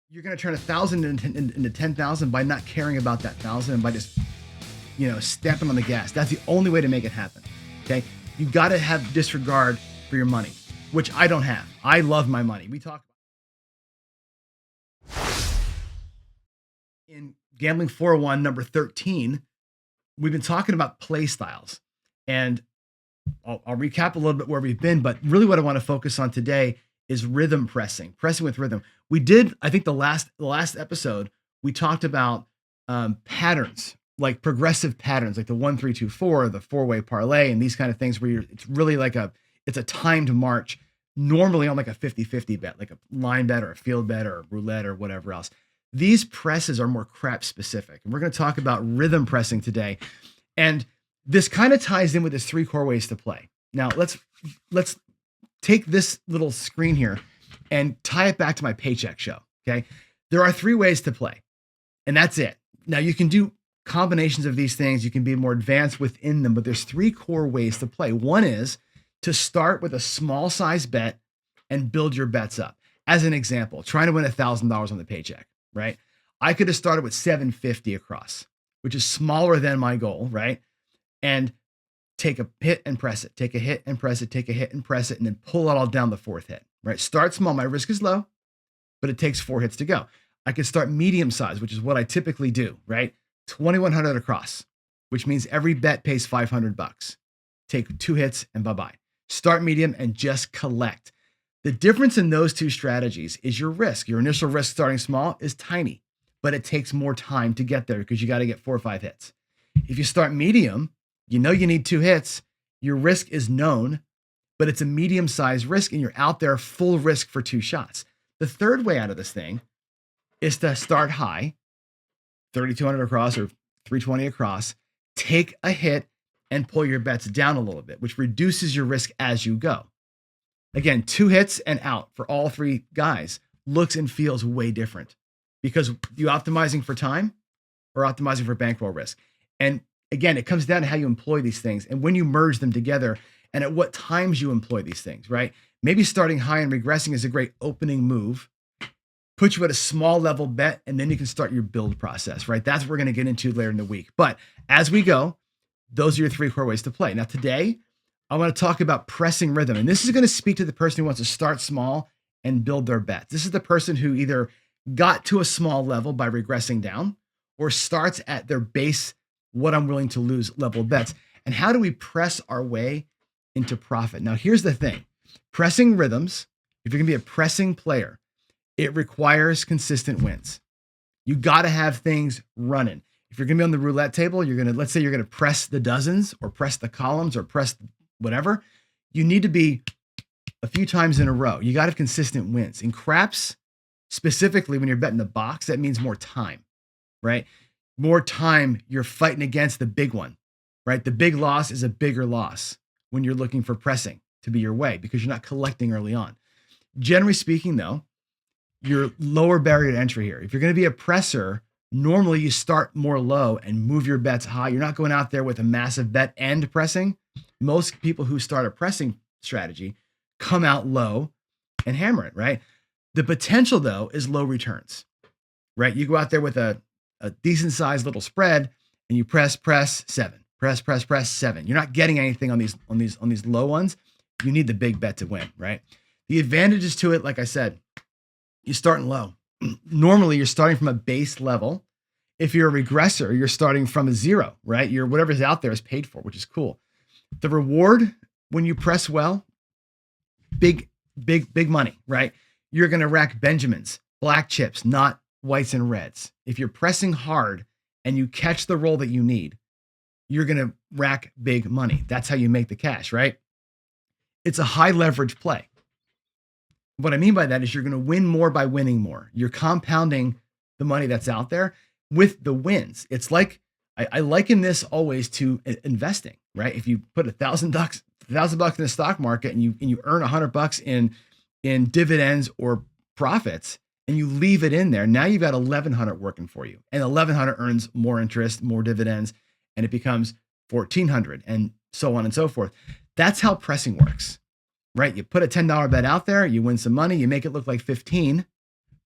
you're going to turn 1,000 into 10,000 by not caring about that 1,000 and by just, stepping on the gas. That's the only way to make it happen. Okay. You got to have disregard for your money, which I don't have. I love my money. We talk in Gambling 401 number 13. We've been talking about play styles, and I'll recap a little bit where we've been, but really what I want to focus on today is rhythm pressing with rhythm. We did, I think the last episode, we talked about patterns, like progressive patterns, like the 1, 3, 2, 4, the 4-way parlay, and these kind of things where it's really like it's a timed march, normally on like a 50-50 bet, like a line bet or a field bet or a roulette or whatever else. These presses are more crap specific. And we're going to talk about rhythm pressing today. And this kind of ties in with this 3 core ways to play. Now let's take this little screen here and tie it back to my paycheck show. Okay. There are 3 ways to play, and that's it. Now you can do combinations of these things. You can be more advanced within them, but there's 3 core ways to play. One is to start with a small size bet and build your bets up. As an example, trying to win $1,000 on the paycheck, right? I could have started with $750 across, which is smaller than my goal, right? And take a hit and press it, take a hit and press it, take a hit and press it, and then pull it all down the 4th hit, right? Start small. My risk is low, but it takes 4 hits to go. I could start medium size, which is what I typically do, right? 2,100 across, which means every bet pays $500. Take 2 hits and bye-bye. Start medium and just collect. The difference in those 2 strategies is your risk. Your initial risk starting small is tiny, but it takes more time to get there because you got to get 4 or 5 hits. If you start medium, you need 2 hits. Your risk is known, but it's a medium-sized risk and you're out there full risk for 2 shots. The 3rd way out of this thing is to start high, 3,200 across or 320 across, take a hit and pull your bets down a little bit, which reduces your risk as you go. Again, 2 hits and out for all 3 guys looks and feels way different because you optimizing for time or optimizing for bankroll risk. And again, it comes down to how you employ these things and when you merge them together and at what times you employ these things, right? Maybe starting high and regressing is a great opening move. Put you at a small level bet, and then you can start your build process, right? That's what we're going to get into later in the week. But as we go, those are your 3 core ways to play. Now, today, I want to talk about pressing rhythm. And this is going to speak to the person who wants to start small and build their bets. This is the person who either got to a small level by regressing down or starts at their base, what I'm willing to lose level bets. And how do we press our way into profit? Now, here's the thing. Pressing rhythms, if you're going to be a pressing player, it requires consistent wins. You got to have things running. If you're going to be on the roulette table, let's say you're going to press the dozens or press the columns or press whatever. You need to be a few times in a row. You got to have consistent wins. In craps, specifically when you're betting the box, that means more time, right? More time you're fighting against the big one, right? The big loss is a bigger loss when you're looking for pressing to be your way because you're not collecting early on. Generally speaking, though, your lower barrier to entry here. If you're going to be a presser, normally you start more low and move your bets high. You're not going out there with a massive bet and pressing. Most people who start a pressing strategy come out low and hammer it, right? The potential, though, is low returns, right? You go out there with a decent sized little spread and you press 7, press 7. You're not getting anything on these low ones. You need the big bet to win, right? The advantages to it, like I said, you're starting low. Normally, you're starting from a base level. If you're a regressor, you're starting from a 0, right? Whatever's out there is paid for, which is cool. The reward when you press well, big money, right? You're going to rack Benjamins, black chips, not whites and reds. If you're pressing hard and you catch the roll that you need, you're going to rack big money. That's how you make the cash, right? It's a high leverage play. What I mean by that is you're going to win more by winning more. You're compounding the money that's out there with the wins. It's like, I liken this always to investing, right? If you put $1,000 in the stock market and you earn $100 in dividends or profits and you leave it in there, now you've got 1,100 working for you, and 1,100 earns more interest, more dividends, and it becomes 1,400 and so on and so forth. That's how pressing works. Right? You put a $10 bet out there, you win some money, you make it look like 15,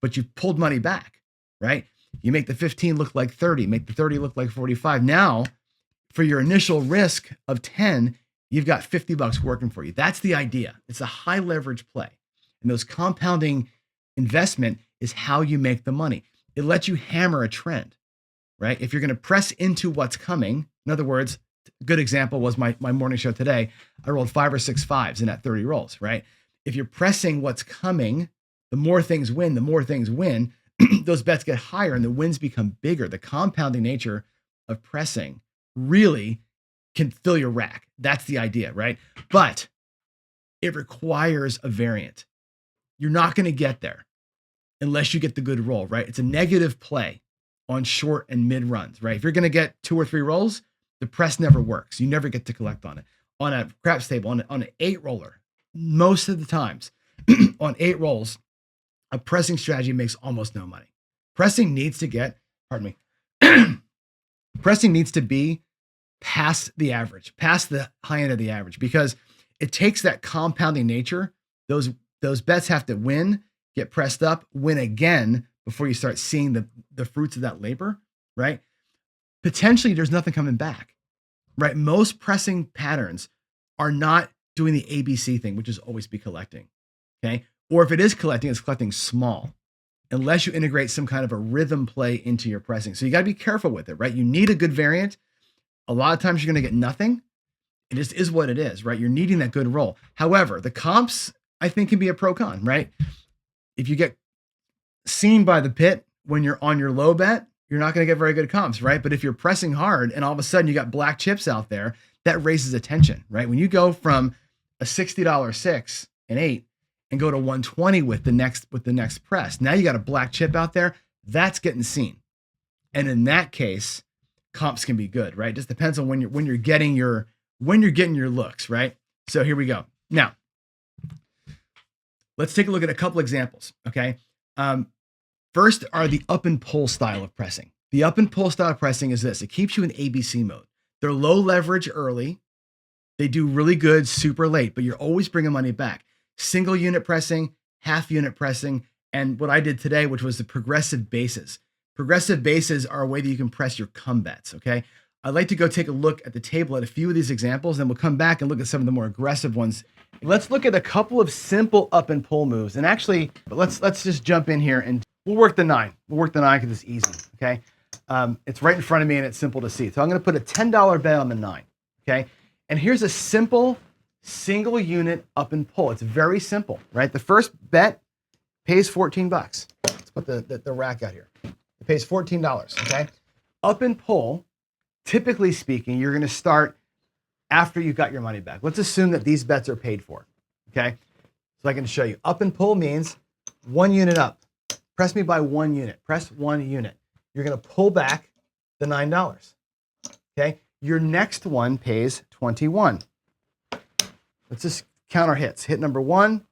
but you pulled money back, right? You make the 15 look like 30, make the 30 look like 45. Now, for your initial risk of 10, you've got $50 working for you. That's the idea. It's a high leverage play. And those compounding investment is how you make the money. It lets you hammer a trend, right? If you're going to press into what's coming, in other words, a good example was my morning show today. I rolled 5 or 6 fives in that 30 rolls, right? If you're pressing what's coming, the more things win, those bets get higher and the wins become bigger. The compounding nature of pressing really can fill your rack. That's the idea, right? But it requires a variant. You're not going to get there unless you get the good roll, right? It's a negative play on short and mid runs, right? If you're going to get 2 or 3 rolls, the press never works. You never get to collect on it. On a craps table, on an 8 roller, most of the times on 8 rolls, a pressing strategy makes almost no money. Pressing needs to get, pressing needs to be past the average, past the high end of the average, because it takes that compounding nature. Those bets have to win, get pressed up, win again before you start seeing the fruits of that labor, right? Potentially there's nothing coming back, right? Most pressing patterns are not doing the ABC thing, which is always be collecting, okay? Or if it is collecting, it's collecting small, unless you integrate some kind of a rhythm play into your pressing. So you got to be careful with it, right? You need a good variant. A lot of times you're going to get nothing. It just is what it is, right? You're needing that good roll. However, the comps, I think, can be a pro con, right? If you get seen by the pit when you're on your low bet, you're not going to get very good comps, right? But if you're pressing hard and all of a sudden you got black chips out there, that raises attention, right? When you go from a $60 6 and 8 and go to 120 with the next press, now you got a black chip out there, that's getting seen. And in that case, comps can be good, right? It just depends on when you're getting your looks, right? So here we go. Now, let's take a look at a couple examples, okay? First are the up and pull style of pressing. The up and pull style of pressing is this. It keeps you in ABC mode. They're low leverage early. They do really good super late, but you're always bringing money back. Single unit pressing, half unit pressing, and what I did today, which was the progressive bases. Progressive bases are a way that you can press your come bets, okay? I'd like to go take a look at the table at a few of these examples, and we'll come back and look at some of the more aggressive ones. Let's look at a couple of simple up and pull moves. And actually, let's just jump in here and we'll work the 9. We'll work the 9 because it's easy, okay? It's right in front of me and it's simple to see. So I'm going to put a $10 bet on the 9, okay? And here's a simple single unit up and pull. It's very simple, right? The first bet pays $14. Let's put the rack out here. It pays $14, okay? Up and pull, typically speaking, you're going to start after you got your money back. Let's assume that these bets are paid for, okay? So I can show you. Up and pull means 1 unit up. Press me by 1 unit. Press 1 unit. You're going to pull back the $9, okay? Your next one pays 21. Let's just count our hits. Hit number 1,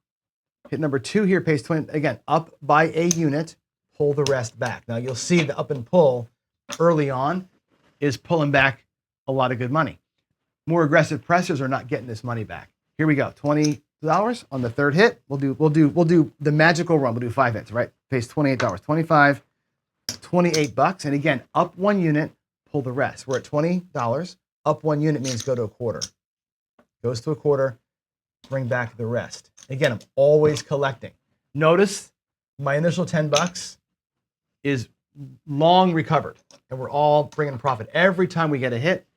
hit number 2 here pays 20. Again, up by a unit, pull the rest back. Now you'll see the up and pull early on is pulling back a lot of good money. More aggressive pressers are not getting this money back. Here we go, $20 on the third hit. We'll do the magical run. We'll do 5 hits, right? Pays $28, 25, $28. And again, up 1 unit, pull the rest. We're at $20. Up 1 unit means go to a quarter. Goes to a quarter, bring back the rest. Again, I'm always collecting. Notice my initial $10 is long recovered, and we're all bringing profit. Every time we get a hit,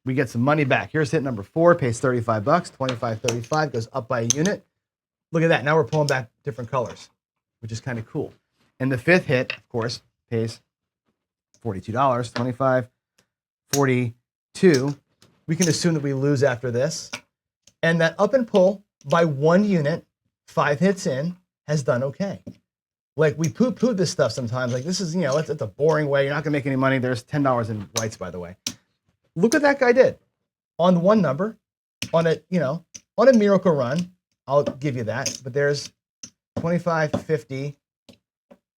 we get some money back. Here's hit number 4, pays $35, 25, 35, goes up by a unit. Look at that. Now we're pulling back different colors, which is kind of cool. And the 5th hit, of course, pays $42, 25, 42. We can assume that we lose after this. And that up and pull by 1 unit, 5 hits in, has done okay. Like, we poo-poo this stuff sometimes. Like, this is, it's a boring way. You're not going to make any money. There's $10 in whites, by the way. Look what that guy did. On one number, on a miracle run, I'll give you that. But there's 25, 50,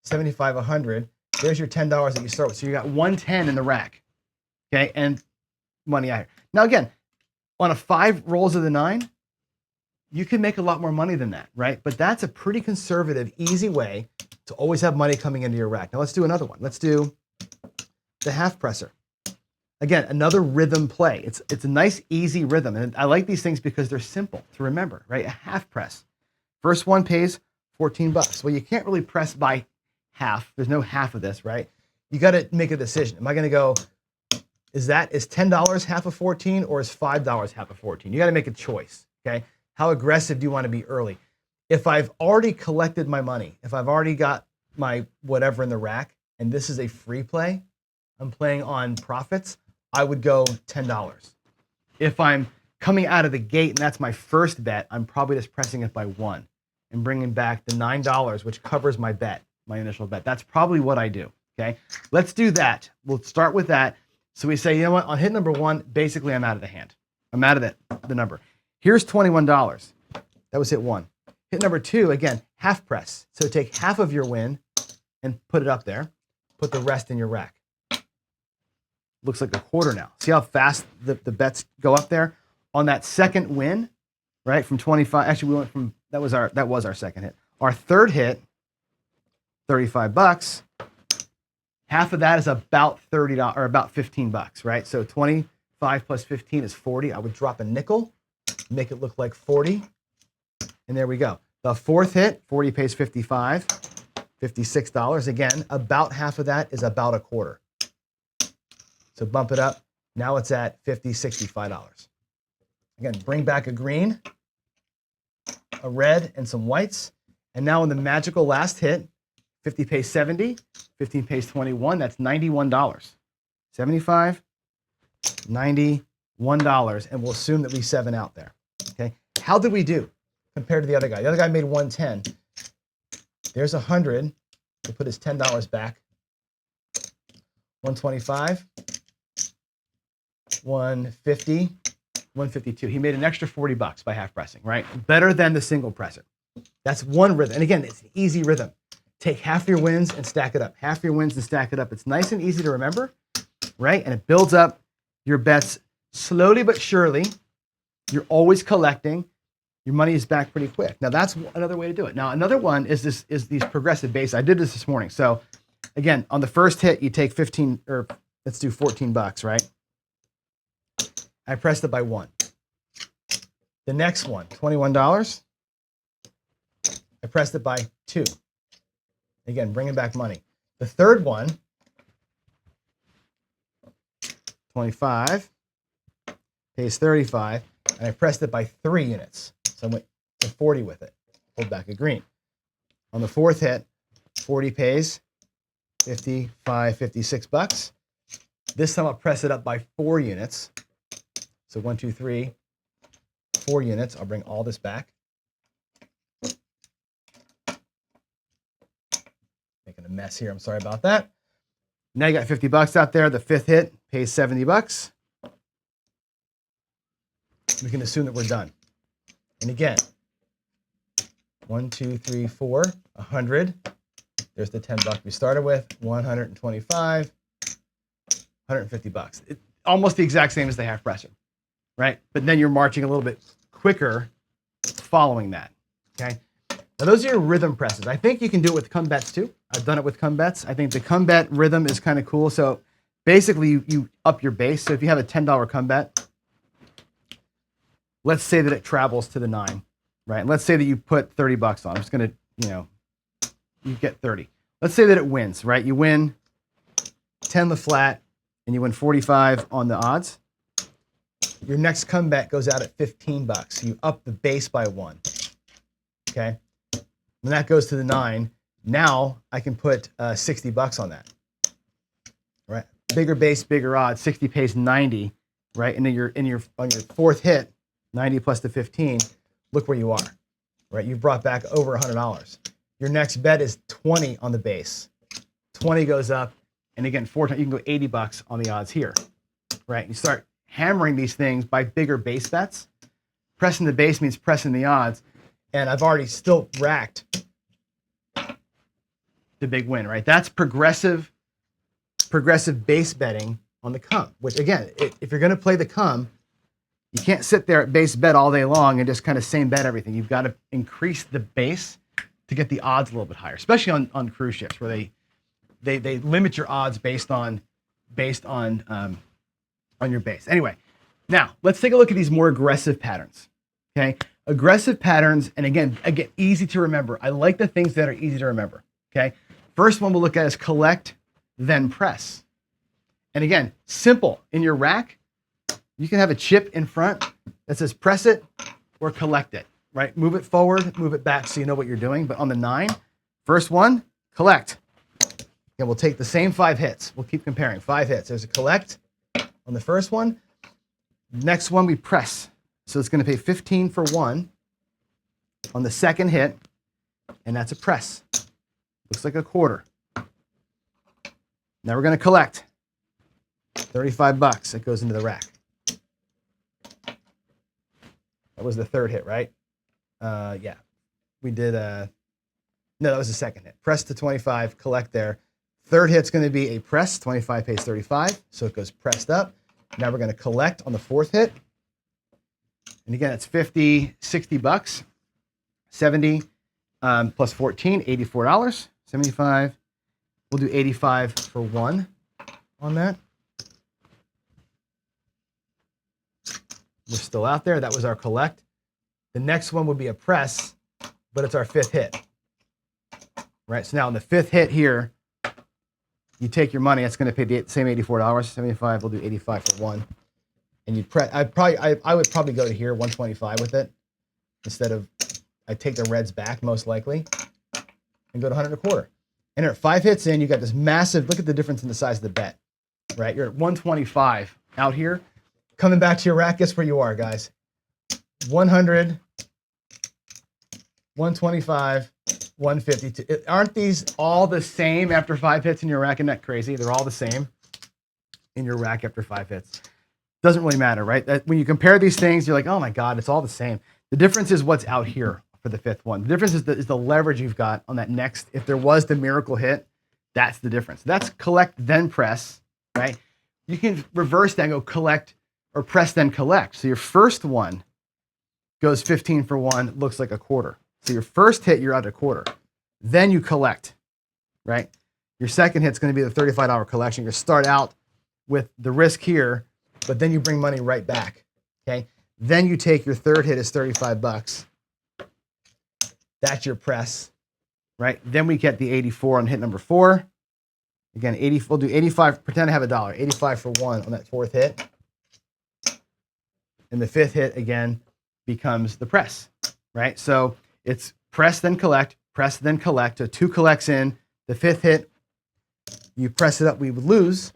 75, 100. There's your $10 that you start with. So you got 110 in the rack, okay? And money out here. Now, again, on a 5 rolls of the 9, you can make a lot more money than that, right? But that's a pretty conservative, easy way to always have money coming into your rack. Now let's do another one. Let's do the half presser. Again, another rhythm play. It's a nice, easy rhythm. And I like these things because they're simple to remember, right? A half press. First one pays 14 bucks. Well, you can't really press by half. There's no half of this, right? You got to make a decision. Am I going to go, is $10 half of 14 or is $5 half of 14? You got to make a choice, okay? How aggressive do you want to be early? If I've already collected my money, if I've already got my whatever in the rack, and this is a free play, I'm playing on profits, I would go $10. If I'm coming out of the gate and that's my first bet, I'm probably just pressing it by 1 and bringing back the $9, which covers my bet, my initial bet. That's probably what I do, okay? Let's do that. We'll start with that. So we say, you know what, on hit number 1, basically I'm out of the hand. I'm out of the number. Here's $21. That was hit 1. Hit number 2, again, half press. So take half of your win and put it up there. Put the rest in your rack. Looks like a quarter now. See how fast the bets go up there? On that second win, right, from 25, actually we went from, that was our second hit. Our third hit, 35 bucks. Half of that is about $30 or about 15 bucks, right? So 25 plus 15 is 40. I would drop a nickel, make it look like 40. And there we go. The fourth hit, 40 pays 55, $56. Again, about half of that is about a quarter. So bump it up. Now it's at $50, $65. Again, bring back a green, a red, and some whites. And now in the magical last hit, 50 pays 70, 15 pays 21. That's $91. 75, $91. And we'll assume that we 7 out there. Okay. How did we do compared to the other guy? The other guy made 110. There's 100. We'll put his $10 back. 125. 150, 152. He made an extra 40 bucks by half pressing, right? Better than the single presser. That's one rhythm. And again, it's an easy rhythm. Take half your wins and stack it up. Half your wins and stack it up. It's nice and easy to remember, right? And it builds up your bets slowly but surely. You're always collecting. Your money is back pretty quick. Now that's another way to do it. Now another one is these progressive base. I did this morning. So again, on the first hit, you take 15 or let's do 14 bucks, right? I pressed it by 1. The next one, $21. I pressed it by 2. Again, bringing back money. The third one, 25, pays 35, and I pressed it by 3 units. So I went to 40 with it. Pulled back a green. On the fourth hit, 40 pays 55, 56 bucks. This time I'll press it up by 4 units. So 1, 2, 3, 4 units. I'll bring all this back. Making a mess here. I'm sorry about that. Now you got 50 bucks out there. The fifth hit pays 70 bucks. We can assume that we're done. And again, 1, 2, 3, 4, 100. There's the 10 bucks we started with. 125, 150 bucks. Almost the exact same as the half presser. Right? But then you're marching a little bit quicker following that, okay? Now those are your rhythm presses. I think you can do it with come bets too. I've done it with come bets. I think the come bet rhythm is kind of cool. So basically you up your base. So if you have a $10 come bet, let's say that it travels to the 9, right? And let's say that you put 30 bucks on. I'm just gonna, you get 30. Let's say that it wins, right? You win 10 the flat and you win 45 on the odds. Your next come bet goes out at 15 bucks. So you up the base by 1. Okay. When that goes to the 9, now I can put 60 bucks on that. Right. Bigger base, bigger odds. 60 pays 90. Right. And then on your fourth hit, 90 plus the 15. Look where you are. Right. You've brought back over $100. Your next bet is 20 on the base. 20 goes up, and again, 4 times you can go 80 bucks on the odds here. Right. You start hammering these things by bigger base bets. Pressing the base means pressing the odds. And I've already still racked the big win, right? That's progressive base betting on the come, which again, if you're going to play the come, you can't sit there at base bet all day long and just kind of same bet everything. You've got to increase the base to get the odds a little bit higher, especially on cruise ships where they limit your odds based on your base. Anyway, now let's take a look at these more aggressive patterns. Okay, aggressive patterns, and again, easy to remember. I like the things that are easy to remember. Okay, first one we'll look at is collect, then press. And again, simple. In your rack, you can have a chip in front that says press it or collect it, right? Move it forward, move it back so you know what you're doing. But on the 9, first one, collect. And we'll take the same 5 hits. We'll keep comparing. 5 hits. There's a collect on the first one. Next one, we press. So it's going to pay 15 for 1 on the second hit, and that's a press. Looks like a quarter. Now we're going to collect. $35. That goes into the rack. That was the third hit, right? Yeah. We did no, that was the second hit. Press to 25, collect there. Third hit's going to be a press. 25 pays 35, so it goes pressed up. Now we're going to collect on the fourth hit. And again, it's 50, $60. 70 plus 14, $84. 75. We'll do 85 for 1 on that. We're still out there. That was our collect. The next one would be a press, but it's our 5th hit. Right, so now on the 5th hit here, you take your money. That's going to pay the same $84. 75. We'll do 85 for 1. And you press. I would probably go to here 125 with it instead of. I take the reds back most likely, and go to 100 1/4. And at 5 hits in, you got this massive. Look at the difference in the size of the bet. Right, you're at 125 out here. Coming back to your rack, guess where you are, guys? 100, 125. 152. Aren't these all the same after 5 hits in your rack? Isn't that crazy? They're all the same in your rack after 5 hits. Doesn't really matter, right? When you compare these things, you're like, oh my God, it's all the same. The difference is what's out here for the 5th one. The difference is the leverage you've got on that next. If there was the miracle hit, that's the difference. That's collect, then press, right? You can reverse that and go collect or press, then collect. So your first one goes 15 for 1, looks like a quarter. So your first hit, you're at a quarter. Then you collect, right? Your second hit's going to be the $35 collection. You're going to start out with the risk here, but then you bring money right back, okay? Then you take your third hit is $35. That's your press, right? Then we get the 84 on hit number 4. Again, we'll do 85, pretend I have $1. 85 for 1 on that 4th hit. And the 5th hit, again, becomes the press, right? So it's press, then collect, press, then collect. So 2 collects in. The 5th hit, you press it up, we would lose.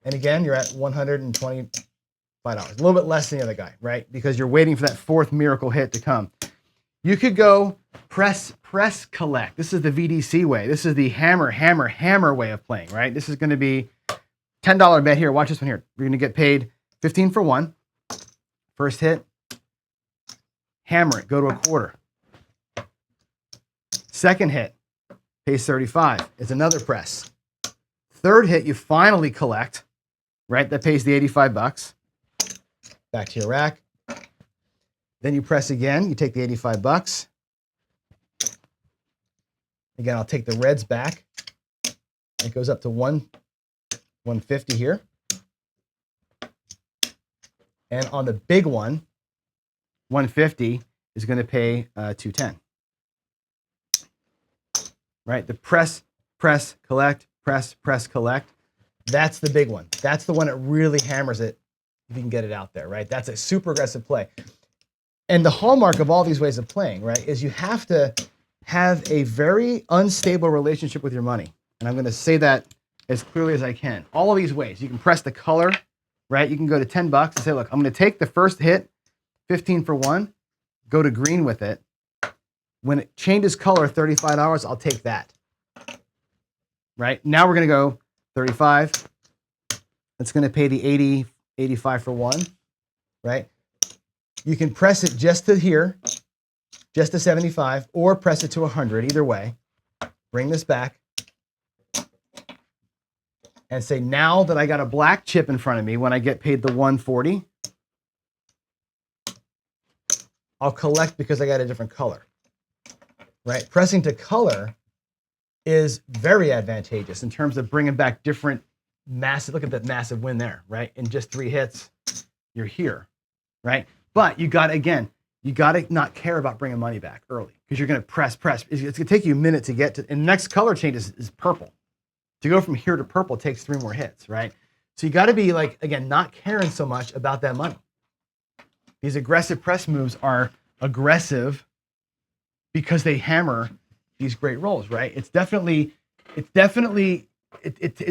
And again, you're at $125. A little bit less than the other guy, right? Because you're waiting for that 4th miracle hit to come. You could go press, collect. This is the VDC way. This is the hammer way of playing, right? This is going to be $10 bet here. Watch this one here. You're going to get paid 15 for 1. First hit, hammer it, go to a quarter. Second hit, pays 35. It's another press. Third hit, you finally collect, right? That pays the $85. Back to your rack. Then you press again. You take the $85. Again, I'll take the reds back. It goes up to 150 here. And on the big one, 150 is going to pay 210. Right? The press, collect, press, collect. That's the big one. That's the one that really hammers it if you can get it out there, right? That's a super aggressive play. And the hallmark of all these ways of playing, right, is you have to have a very unstable relationship with your money. And I'm going to say that as clearly as I can. All of these ways. You can press the color, right? You can go to $10 and say, look, I'm going to take the first hit, 15 for 1, go to green with it. When it changes color, $35, I'll take that. Right? Now we're going to go 35. It's going to pay the 80, 85 for 1, right? You can press it just to here, just to 75, or press it to 100, either way. Bring this back and say, now that I got a black chip in front of me, when I get paid the 140, I'll collect because I got a different color. right? Pressing to color is very advantageous in terms of bringing back different massive, look at that massive win there, right? In just 3 hits, you're here, right? But you got to, again, you got to not care about bringing money back early because you're going to press. It's going to take you a minute to get to, and the next color change is purple. To go from here to purple takes 3 more hits, right? So you got to be like, again, not caring so much about that money. These aggressive press moves are aggressive because they hammer these great rolls, right? It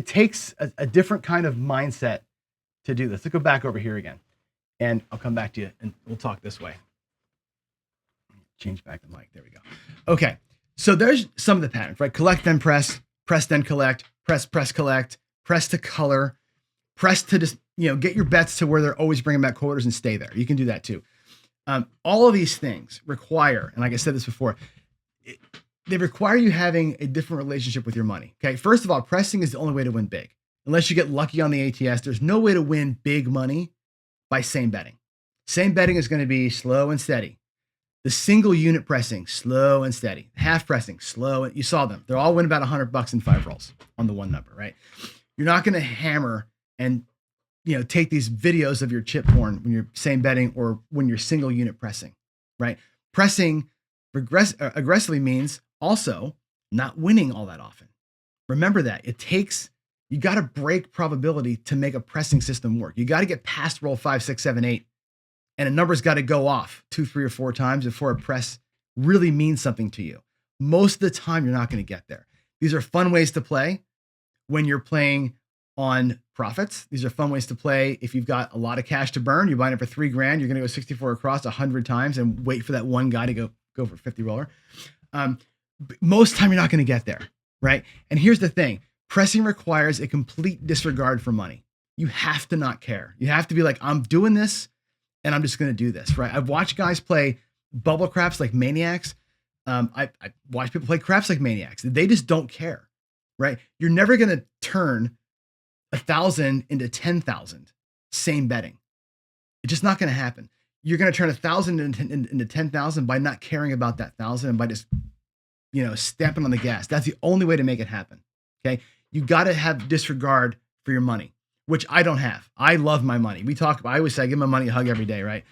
takes a different kind of mindset to do this. Let's go back over here again, and I'll come back to you and we'll talk this way. Change back the mic. There we go. Okay. So there's some of the patterns, right? Collect, then press then collect, press, collect, press to color, press to just, get your bets to where they're always bringing back quarters and stay there. You can do that too. All of these things require, and like I said this before, they require you having a different relationship with your money. Okay. First of all, pressing is the only way to win big. Unless you get lucky on the ATS, there's no way to win big money by same betting. Same betting is going to be slow and steady. The single unit pressing, slow and steady. Half pressing, slow. You saw them. They're all win about $100 in 5 rolls on the one number, right? You're not going to hammer and take these videos of your chip porn when you're same betting or when you're single unit pressing, right? Pressing aggressively means also not winning all that often. Remember that. You got to break probability to make a pressing system work. You got to get past roll 5, 6, 7, 8. And a number's got to go off 2, 3, or 4 times before a press really means something to you. Most of the time, you're not going to get there. These are fun ways to play when you're playing on profits. These are fun ways to play if you've got a lot of cash to burn. You're buying it for $3,000. You're going to go 64 across 100 times and wait for that one guy to go for 50 roller. Most time, you're not going to get there, right? And here's the thing. Pressing requires a complete disregard for money. You have to not care. You have to be like, I'm doing this, and I'm just going to do this, right? I've watched guys play bubble craps like maniacs. I watch people play craps like maniacs. They just don't care, right? You're never going to turn 1,000 into 10,000 same betting. It's just not going to happen. You're going to turn 1,000 into 10,000 by not caring about that 1,000 and by just, stamping on the gas. That's the only way to make it happen. Okay. You got to have disregard for your money, which I don't have. I love my money. I always say I give my money a hug every day, right?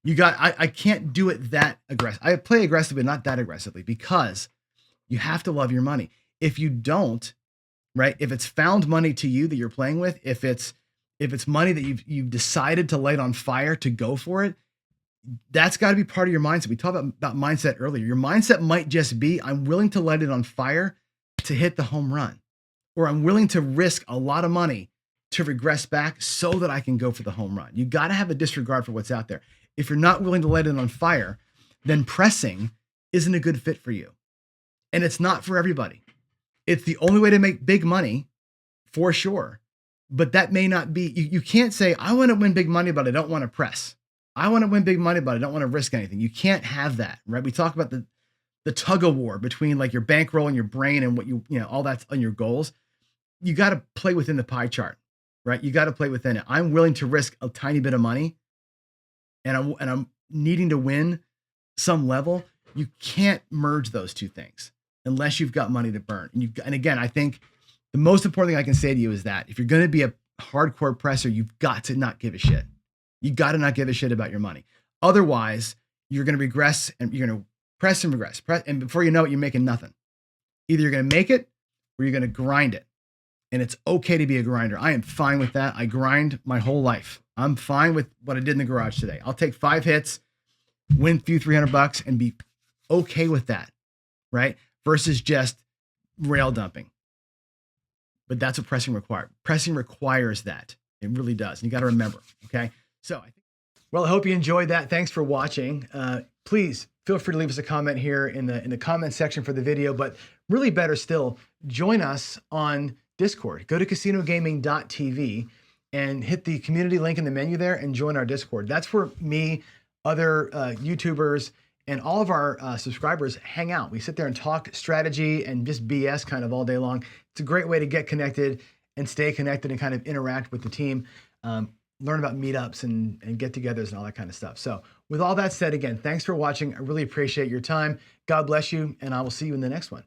I can't do it that aggressive. I play aggressively, not that aggressively, because you have to love your money. If you don't, right? If it's found money to you that you're playing with, if it's money that you've decided to light on fire to go for it, that's got to be part of your mindset. We talked about mindset earlier. Your mindset might just be, I'm willing to light it on fire to hit the home run, or I'm willing to risk a lot of money to regress back so that I can go for the home run. You got to have a disregard for what's out there. If you're not willing to light it on fire, then pressing isn't a good fit for you. And it's not for everybody. It's the only way to make big money for sure. But that may not be, you can't say, I want to win big money, but I don't want to press. I want to win big money, but I don't want to risk anything. You can't have that, right? We talk about the tug of war between like your bankroll and your brain and what all that's on your goals. You got to play within the pie chart, right? You got to play within it. I'm willing to risk a tiny bit of money and I'm needing to win some level. You can't merge those two things unless you've got money to burn. And again, I think the most important thing I can say to you is that if you're going to be a hardcore presser, you've got to not give a shit. You got to not give a shit about your money. Otherwise, you're going to regress and you're going to press and regress. And before you know it, you're making nothing. Either you're going to make it or you're going to grind it. And it's okay to be a grinder. I am fine with that. I grind my whole life. I'm fine with what I did in the garage today. I'll take 5 hits, win a few $300 and be okay with that, right? Versus just rail dumping. But that's what pressing requires. Pressing requires that. It really does. And you got to remember, okay? So, I hope you enjoyed that. Thanks for watching. Please feel free to leave us a comment here in the comment section for the video, but really better still, join us on Discord. Go to casinogaming.tv and hit the community link in the menu there and join our Discord. That's where me, other YouTubers, and all of our subscribers hang out. We sit there and talk strategy and just BS kind of all day long. It's a great way to get connected and stay connected and kind of interact with the team. learn about meetups and get-togethers and all that kind of stuff. So with all that said, again, thanks for watching. I really appreciate your time. God bless you, and I will see you in the next one.